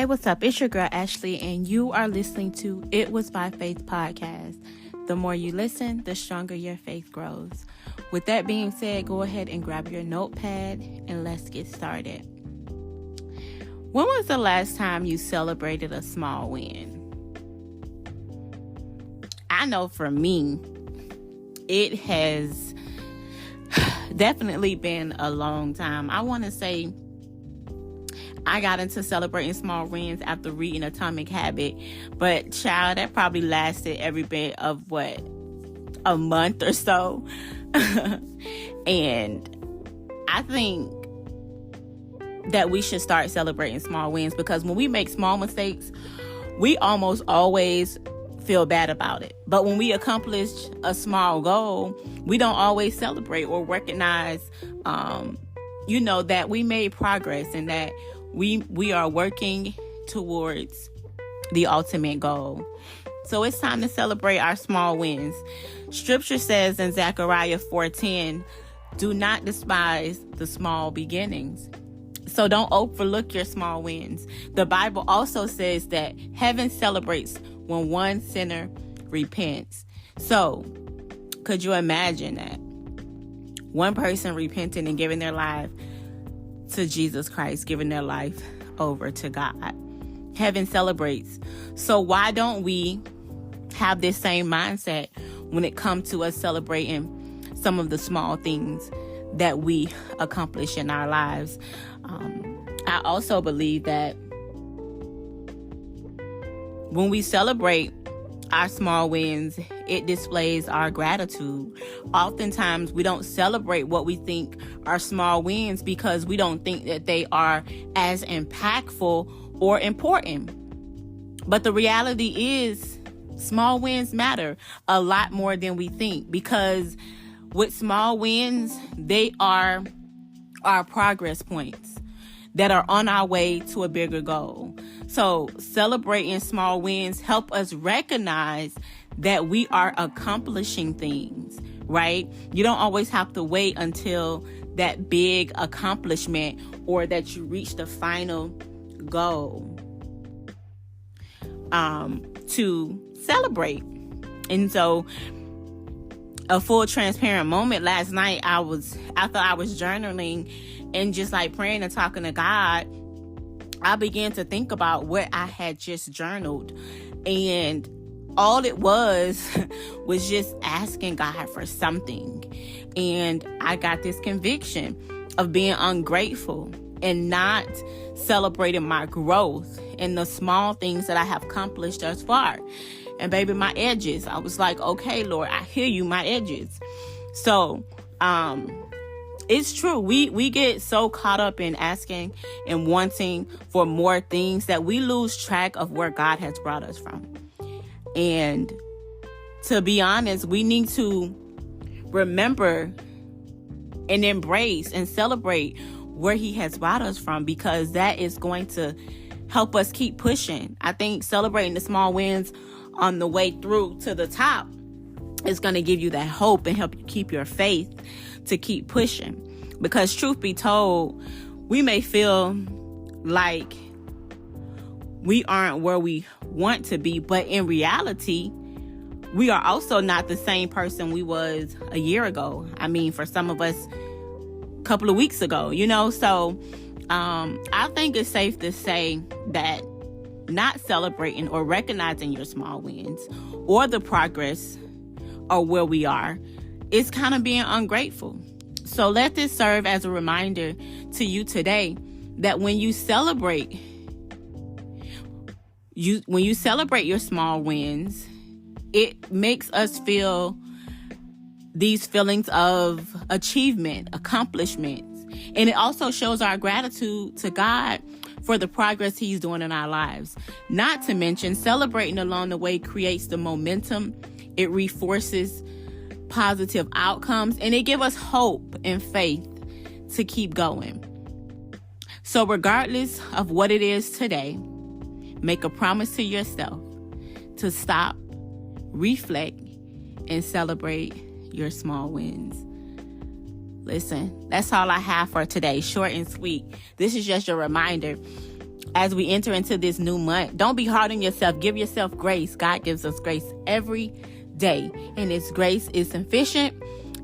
Hey, what's up? It's your girl, Ashley, and you are listening to It Was by Faith podcast. The more you listen, the stronger your faith grows. With that being said, go ahead and grab your notepad and let's get started. When was the last time you celebrated a small win? I know for me, it has definitely been a long time. I want to say I got into celebrating small wins after reading Atomic Habit, but child, that probably lasted every bit of a month or so. And I think that we should start celebrating small wins, because when we make small mistakes, we almost always feel bad about it. But when we accomplish a small goal, we don't always celebrate or recognize, that we made progress and that we are working towards the ultimate goal. So it's time to celebrate our small wins. Scripture says in Zechariah 4:10, do not despise the small beginnings. So don't overlook your small wins. The Bible also says that heaven celebrates when one sinner repents. So could you imagine that? One person repenting and giving their life to Jesus Christ, giving their life over to God. Heaven celebrates. So why don't we have this same mindset when it comes to us celebrating some of the small things that we accomplish in our lives? I also believe that when we celebrate our small wins, it displays our gratitude. Oftentimes, we don't celebrate what we think are small wins because we don't think that they are as impactful or important. But the reality is, small wins matter a lot more than we think, because with small wins, they are our progress points that are on our way to a bigger goal. So celebrating small wins help us recognize that we are accomplishing things, right? You don't always have to wait until that big accomplishment or that you reach the final goal to celebrate. And so a full transparent moment last night, after I was journaling and just like praying and talking to God, I began to think about what I had just journaled. And all it was just asking God for something. And I got this conviction of being ungrateful and not celebrating my growth and the small things that I have accomplished thus far. And baby, my edges. I was like, okay, Lord, I hear you, my edges. So, it's true. We get so caught up in asking and wanting for more things that we lose track of where God has brought us from. And to be honest, we need to remember and embrace and celebrate where He has brought us from, because that is going to help us keep pushing. I think celebrating the small wins on the way through to the top is going to give you that hope and help you keep your faith to keep pushing. Because truth be told, we may feel like we aren't where we want to be, but in reality, we are also not the same person we was a year ago. I mean, for some of us, a couple of weeks ago, so I think it's safe to say that not celebrating or recognizing your small wins or the progress or where we are is kind of being ungrateful. So let this serve as a reminder to you today that when you celebrate your small wins, it makes us feel these feelings of achievement, accomplishments. And it also shows our gratitude to God for the progress He's doing in our lives. Not to mention, celebrating along the way creates the momentum. It reinforces positive outcomes, and it gives us hope and faith to keep going. So regardless of what it is today, make a promise to yourself to stop, reflect, and celebrate your small wins. Listen, that's all I have for today. Short and sweet. This is just a reminder. as we enter into this new month. Don't be hard on yourself. Give yourself grace. God gives us grace every day, and His grace is sufficient.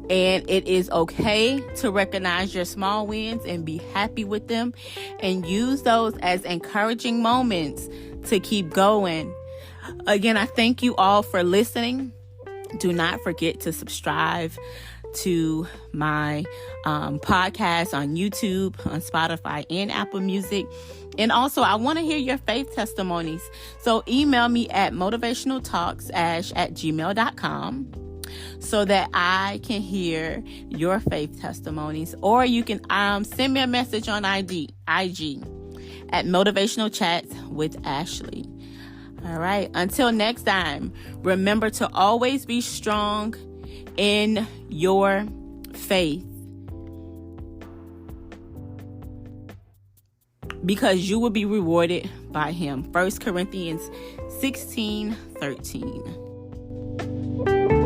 And it is okay to recognize your small wins and be happy with them, and use those as encouraging moments to keep going. Again, I thank you all for listening. Do not forget to subscribe to my podcast on YouTube, on Spotify, and Apple Music. And also, I want to hear your faith testimonies. So email me at motivationaltalksash@gmail.com so that I can hear your faith testimonies. Or you can send me a message on IG at Motivational Chats with Ashley. All right. Until next time, remember to always be strong in your faith, because you will be rewarded by Him. 1 Corinthians 16:13.